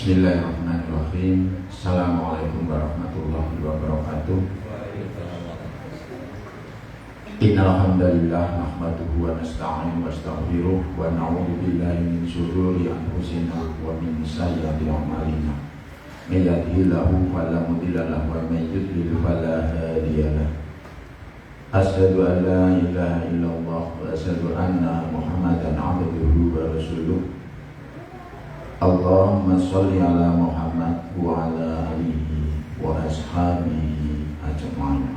Bismillahirrahmanirrahim. Assalamualaikum warahmatullahi wabarakatuh. Innal hamdalillah nahmaduhu wa nasta'inu wa nastaghfiruh wa na'udzu billahi min shururi anfusina wa min sayyiati a'malina. May yahdihillahu fala mudilla lahu wa may yudlil fala hadiya lahu. Asyhadu an la ilaha illallah wa asyhadu anna Muhammadan 'abduhu wa rasuluh. Allahumma sholli ala Muhammad wa ala alihi wa ashabihi ajma'in.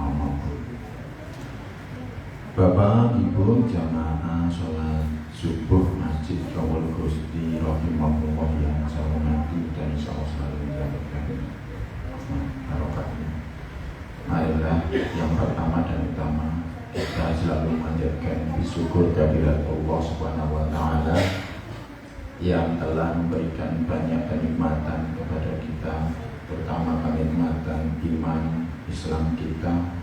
Bapak, Ibu, jamaah sholat subuh Masjid Rawul Gusti rahimahullah yang saya hormati dan insyaallah selalu mendapatkan barokahnya. Marilah yang pertama dan utama kita selalu menjadikan bersyukur kehadirat Allah Subhanahu wa taala yang telah memberikan banyak kenikmatan kepada kita, terutama kenikmatan iman Islam kita,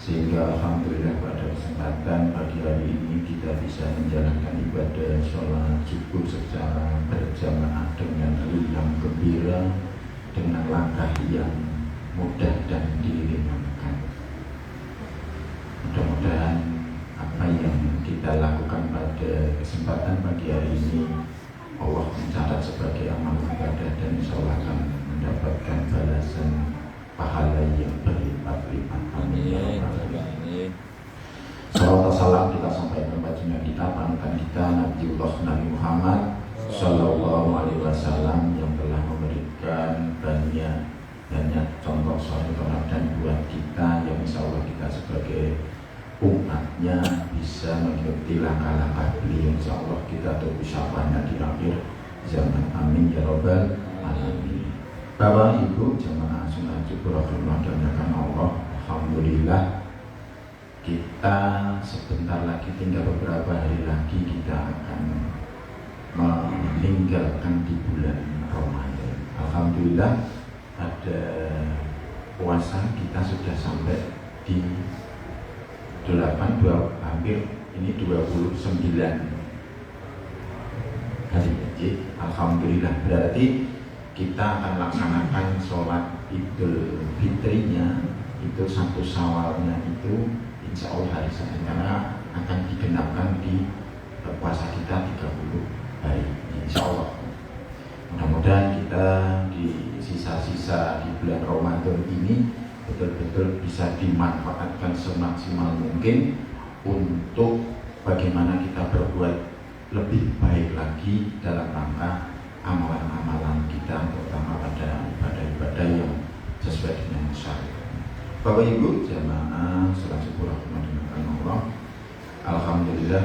sehingga alhamdulillah pada kesempatan pagi hari ini kita bisa menjalankan ibadah sholat subuh secara berjamaah dengan riang gembira, dengan langkah yang mudah dan diringankan. Mudah-mudahan apa yang kita lakukan pada kesempatan pagi hari ini Allah mencatat sebagai amal ibadah dan insyaallah akan mendapatkan balasan pahala yang berlipat-lipat. Amin. Salawat salam kita sampaikan kepada kita, panutan kita Nabiullah Nabi Muhammad Sallallahu Alaihi Wasallam yang telah memberikan banyak contoh saleh dan buat kita yang insyaallah kita sebagai umatnya bisa mengikuti langkah-langkah beliau. Insyaallah kita tunggu syafaatnya di akhir zaman. Amin ya robbal alamin. Bapak Ibu jamaah sholat subuh rahimahkan Allah, alhamdulillah kita sebentar lagi, tinggal beberapa hari lagi kita akan meninggalkan di bulan Ramadan. Alhamdulillah pada puasa kita sudah sampai di hampir ini 29 hari. Alhamdulillah berarti kita akan laksanakan sholat Idul Fitrinya itu 1 Syawalnya itu insya Allah hari Senin, karena akan digenapkan di puasa kita 30 hari insya Allah. Mudah-mudahan kita di sisa-sisa di bulan Ramadan ini betul-betul bisa dimanfaatkan semaksimal mungkin untuk bagaimana kita berbuat lebih baik lagi dalam rangka amalan-amalan kita, terutama pada ibadah-ibadah yang sesuai dengan syariat. Bapak Ibu jamaah sholat subuh rahimahkan Allah, alhamdulillah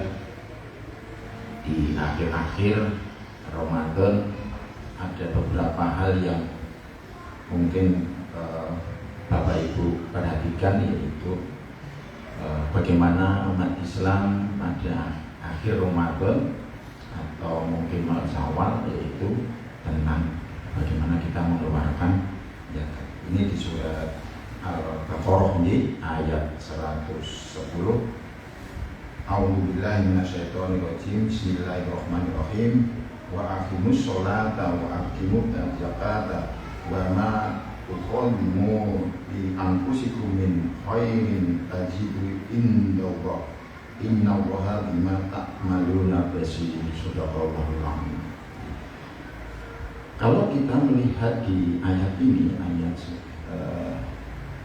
di akhir-akhir Ramadan ada beberapa hal yang mungkin Bapak Ibu perhatikan, yaitu bagaimana umat Islam pada akhir Ramadan atau mungkin malam Syawal, yaitu tentang bagaimana kita mengeluarkan zakat. Ini di surat Al-Baqarah ini ayat 110. A'udzubillahi minasyaitonirrajim. Bismillahirrahmanirrahim. Wa aqimus sholata wa aqimuz zakata wa ma tuqaddimu li anfusikum min khairin tajidu indallah innallaha bima ta'maluna basir. Shadaqallahul azim. Kalau kita melihat di ayat ini, ayat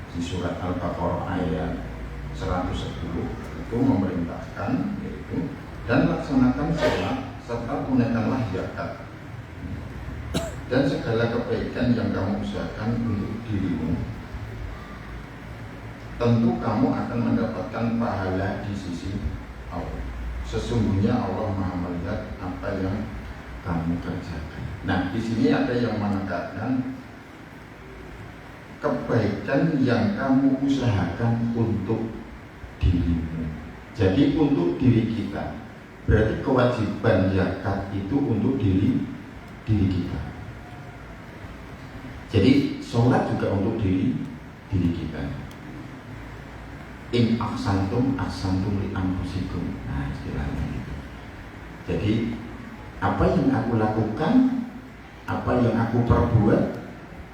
di surat Al-Baqarah ayat 110 itu memerintahkan yaitu dan laksanakan sholat serta tunaikanlah zakat dan segala kebaikan yang kamu usahakan untuk dirimu, tentu kamu akan mendapatkan pahala di sisi Allah. Sesungguhnya Allah Maha melihat apa yang kamu kerjakan. Nah, di sini ada yang mengatakan kebaikan yang kamu usahakan untuk dirimu. Jadi untuk diri kita. Berarti kewajiban zakat itu untuk diri kita. Jadi sholat juga untuk diri kita. In ahsantum li anfusikum. Nah, istilahnya gitu. Jadi apa yang aku lakukan, apa yang aku perbuat,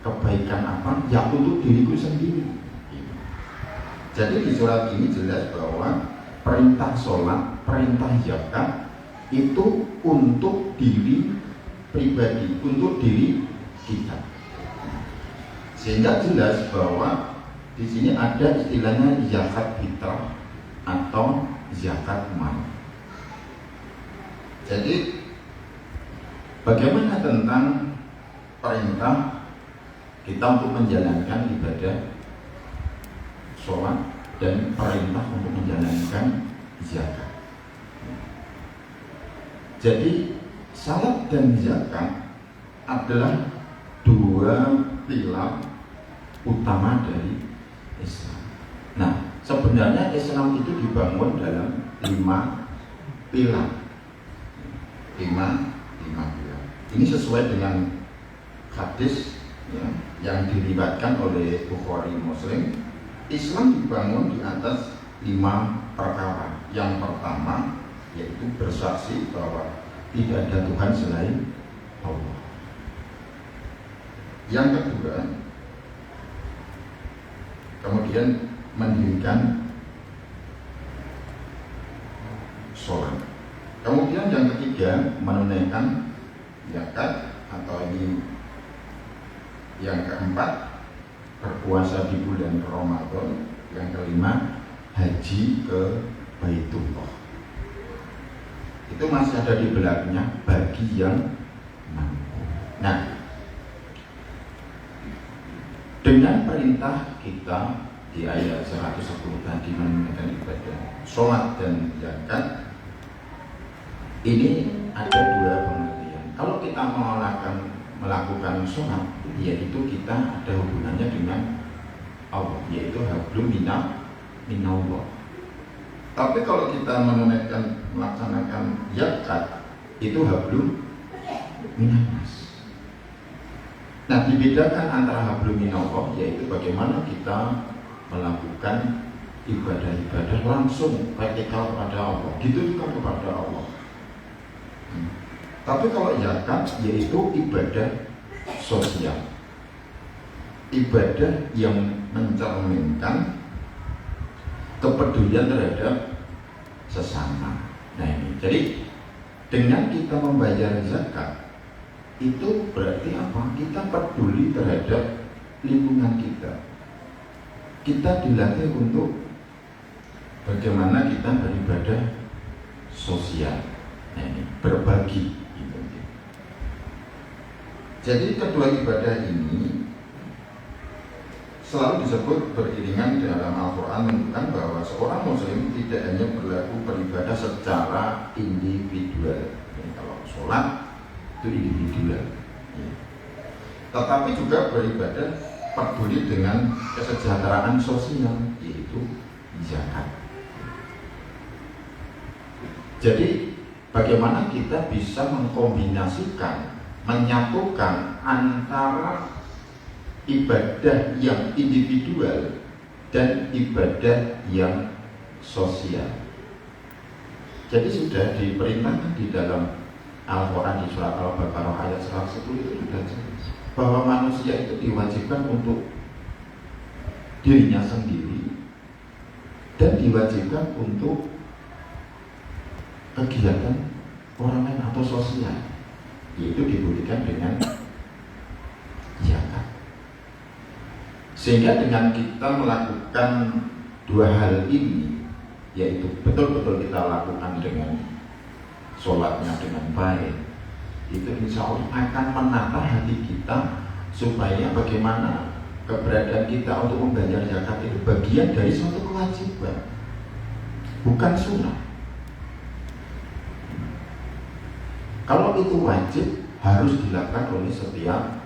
kebaikan apa yang untuk diriku sendiri. Jadi di surat ini jelas bahwa perintah sholat, perintah zakat itu untuk diri pribadi, untuk diri kita. Sehingga jelas bahwa di sini ada istilahnya zakat fitrah atau zakat mal. Jadi bagaimana tentang perintah kita untuk menjalankan ibadah sholat dan perintah untuk menjalankan zakat. Jadi salat dan zakat adalah dua pilar utama dari Islam. Nah, sebenarnya Islam itu dibangun dalam 5 pilar. 5 pilar. Ini sesuai dengan hadis ya, yang diriwayatkan oleh Bukhari Muslim. Islam dibangun di atas 5 perkara. Yang pertama yaitu bersaksi bahwa tidak ada Tuhan selain Allah. Yang kedua, kemudian mendirikan sholat. Kemudian yang ketiga, menunaikan zakat, atau ini yang keempat, berpuasa di bulan Ramadan. Yang kelima, haji ke Baitullah. Itu masih ada di belakangnya bagi yang mampu. Nah, dengan perintah kita di ayat 110 tadi menunaikan ibadah sholat dan zakat, ini ada dua pengertian. Kalau kita melakukan sholat, yaitu kita ada hubungannya dengan Allah, yaitu hablum minallah. Tapi kalau kita melaksanakan zakat, itu hablum minannas. Nah, dibedakan antara hablum minallah, yaitu bagaimana kita melakukan ibadah-ibadah langsung vertikal kepada Allah, gitu juga kepada Allah. Tapi kalau zakat, yaitu ibadah sosial, ibadah yang mencerminkan kepedulian terhadap sesama. Nah ini, jadi dengan kita membayar zakat, itu berarti apa? Kita peduli terhadap lingkungan kita. Kita dilatih untuk bagaimana kita beribadah sosial. Nah ini, berbagi. Gitu. Jadi kedua ibadah ini selalu disebut beriringan dalam Al-Quran, menunjukkan bahwa seorang muslim tidak hanya berlaku beribadah secara individual. Jadi kalau sholat itu individual, ya. Tetapi juga beribadah peduli dengan kesejahteraan sosial, yaitu zakat. Jadi bagaimana kita bisa mengkombinasikan, menyatukan antara ibadah yang individual dan ibadah yang sosial. Jadi sudah diperintahkan di dalam Al-Quran di surat Al-Baqarah ayat 110 itu sudah jelas bahwa manusia itu diwajibkan untuk dirinya sendiri dan diwajibkan untuk kegiatan orang lain atau sosial, yaitu dibuktikan dengan zakat. Sehingga dengan kita melakukan dua hal ini, yaitu betul-betul kita lakukan dengan sholatnya dengan baik, itu insya Allah akan menata hati kita supaya bagaimana keberadaan kita untuk membayar zakat itu bagian dari suatu kewajiban, bukan sunnah. Kalau itu wajib, harus dilakukan oleh setiap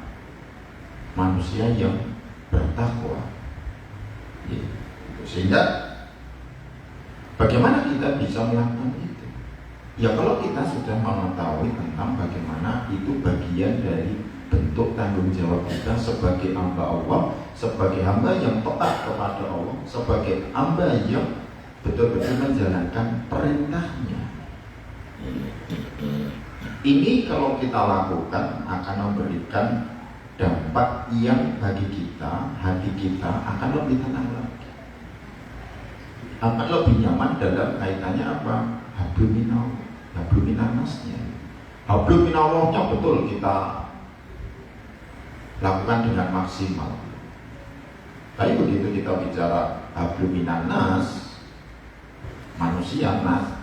manusia yang bertakwa. Sehingga bagaimana kita bisa melakukan itu? Ya kalau kita sudah mengetahui tentang bagaimana itu bagian dari bentuk tanggung jawab kita sebagai hamba Allah, sebagai hamba yang taat kepada Allah, sebagai hamba yang betul-betul menjalankan perintahnya. Ini kalau kita lakukan akan memberikan dampak yang bagi kita, hati kita akan lebih tenang lagi, akan lebih nyaman dalam kaitannya apa? Hablum minannasnya. Hablum minallahnya betul kita lakukan dengan maksimal. Tapi begitu kita bicara hablum minannas, manusia nas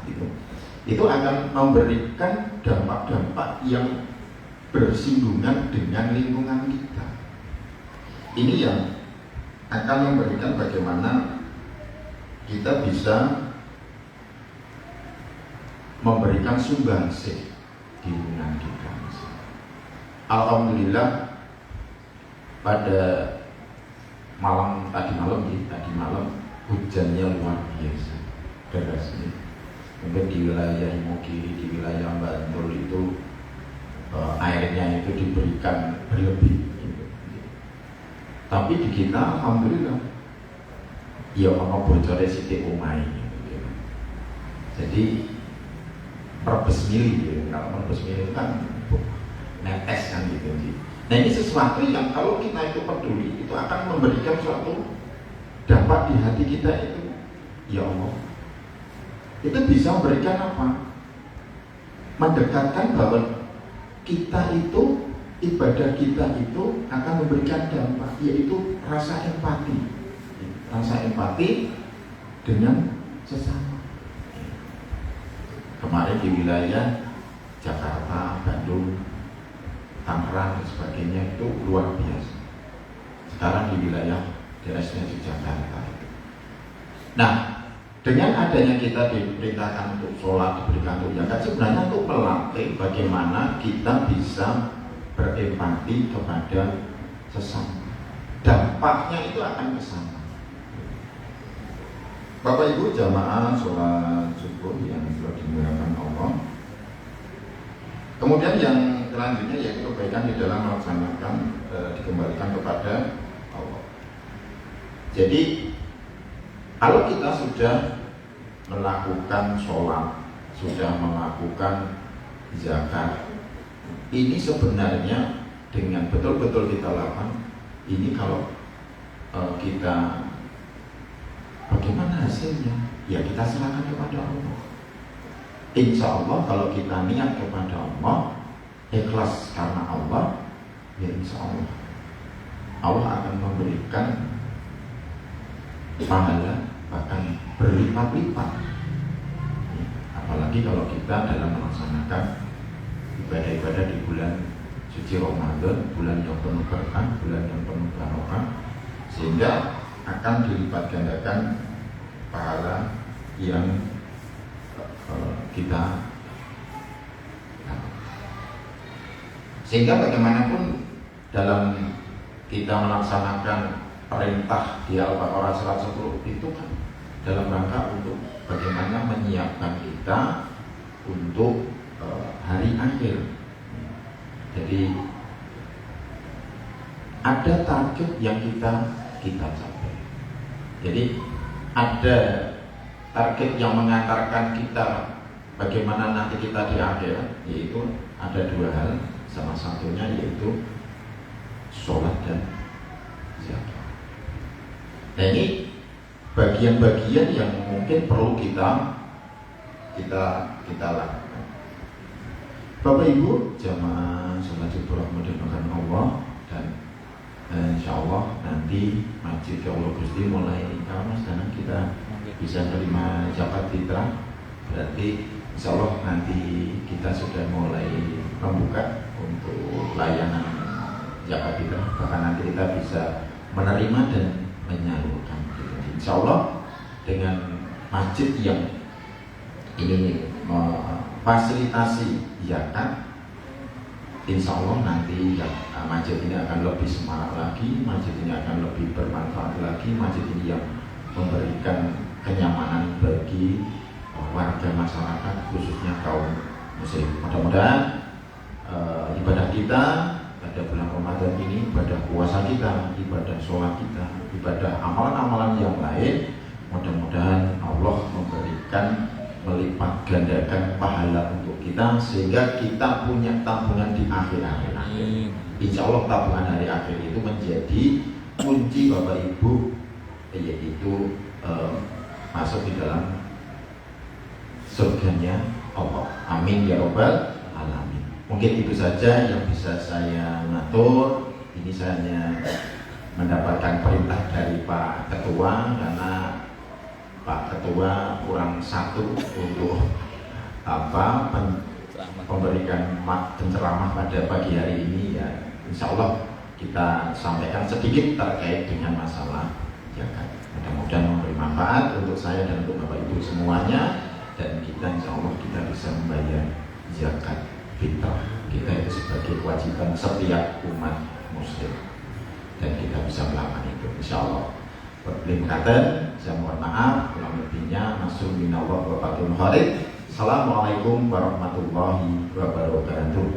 itu akan memberikan dampak-dampak yang bersinggungan dengan lingkungan kita. Ini yang akan memberikan bagaimana kita bisa memberikan sumbangsih di lingkungan kita. Alhamdulillah pada tadi malam hujannya luar biasa derasnya. Mungkin di wilayah Imogiri, di wilayah Bantul itu airnya itu diberikan berlebih gitu. Tapi di kita alhamdulillah ya ono bocornya sithik omahe gitu. Jadi perbes mili gitu. Kalau perbes mili kan netes kan gitu. Nah ini sesuatu yang kalau kita itu peduli itu akan memberikan suatu dampak di hati kita itu. Ya Allah, itu bisa memberikan apa? Mendekatkan bahwa kita itu, ibadah kita itu akan memberikan dampak, yaitu rasa empati dengan sesama. Kemarin di wilayah Jakarta, Bandung, Tangerang dan sebagainya itu luar biasa. Sekarang di wilayah destinasi Jakarta. Nah, dengan adanya kita diperintahkan untuk sholat, diberikan untuk zakat, sebenarnya untuk melatih bagaimana kita bisa berempati kepada sesama. Dampaknya itu akan ke sana. Bapak Ibu jamaah sholat subuh yang telah dimuliakan Allah. Kemudian yang selanjutnya yaitu kebaikan di dalam melaksanakan dikembalikan kepada Allah. Jadi kalau kita sudah melakukan sholat, sudah melakukan zakat, ini sebenarnya dengan betul-betul kita lakukan, ini kalau kita bagaimana hasilnya? Ya kita serahkan kepada Allah. Insya Allah kalau kita niat kepada Allah, ikhlas karena Allah, ya insya Allah Allah akan memberikan pahala bahkan berlipat-lipat. Apalagi kalau kita dalam melaksanakan ibadah-ibadah di bulan suci Ramadan, bulan yang penuh berkah, bulan yang penuh barokah, sehingga akan dilipat gandakan pahala yang kita sehingga bagaimanapun dalam kita melaksanakan perintah di Al-Baqarah 110 itu kan dalam rangka untuk bagaimana menyiapkan kita untuk hari akhir. Jadi ada target yang kita capai. Jadi ada target yang mengantarkan kita bagaimana nanti kita di akhir, yaitu ada dua hal, salah satunya yaitu sholat dan zakat. Nah ini bagian-bagian yang mungkin perlu kita lakukan. Bapak Ibu jamaah sholat subuh rahmatullahi Allah, dan insya Allah nanti Masjid Ya Allah Gusti mulai Mas dan kita bisa menerima zakat fitrah. Berarti insya Allah nanti kita sudah mulai membuka untuk layanan zakat fitrah, bahkan nanti kita bisa menerima dan menyalurkan. Jadi insya Allah dengan masjid yang ini fasilitasi zakat, insya Allah nanti yang masjid ini akan lebih semangat lagi, masjid ini akan lebih bermanfaat lagi, masjid ini yang memberikan kenyamanan bagi warga masyarakat khususnya kaum muslim. Mudah-mudahan ibadah kita pada bulan Ramadan ini, ibadah puasa kita, ibadah sholat kita, ibadah amalan-amalan yang lain, mudah-mudahan Allah memberikan melipat gandakan pahala untuk kita sehingga kita punya tabungan di akhir-akhir. Insya Allah tabungan hari akhir itu menjadi kunci Bapak Ibu, yaitu masuk di dalam surganya Allah. Amin ya Rabbal Alamin. Mungkin itu saja yang bisa saya ngatur. Ini saya hanya mendapatkan perintah dari Pak Ketua, karena Pak Ketua kurang satu untuk memberikan penceramah pada pagi hari ini. Ya, insya Allah kita sampaikan sedikit terkait dengan masalah zakat. Mudah-mudahan memberi manfaat untuk saya dan untuk Bapak Ibu semuanya, dan kita insya Allah kita bisa membayar zakat fitrah kita itu sebagai kewajiban setiap umat muslim, dan kita bisa melakukan itu insya Allah. Berlin kata, saya mohon maaf, kurang lebihnya masuk minallah wa barakatuh. Assalamualaikum warahmatullahi wabarakatuh.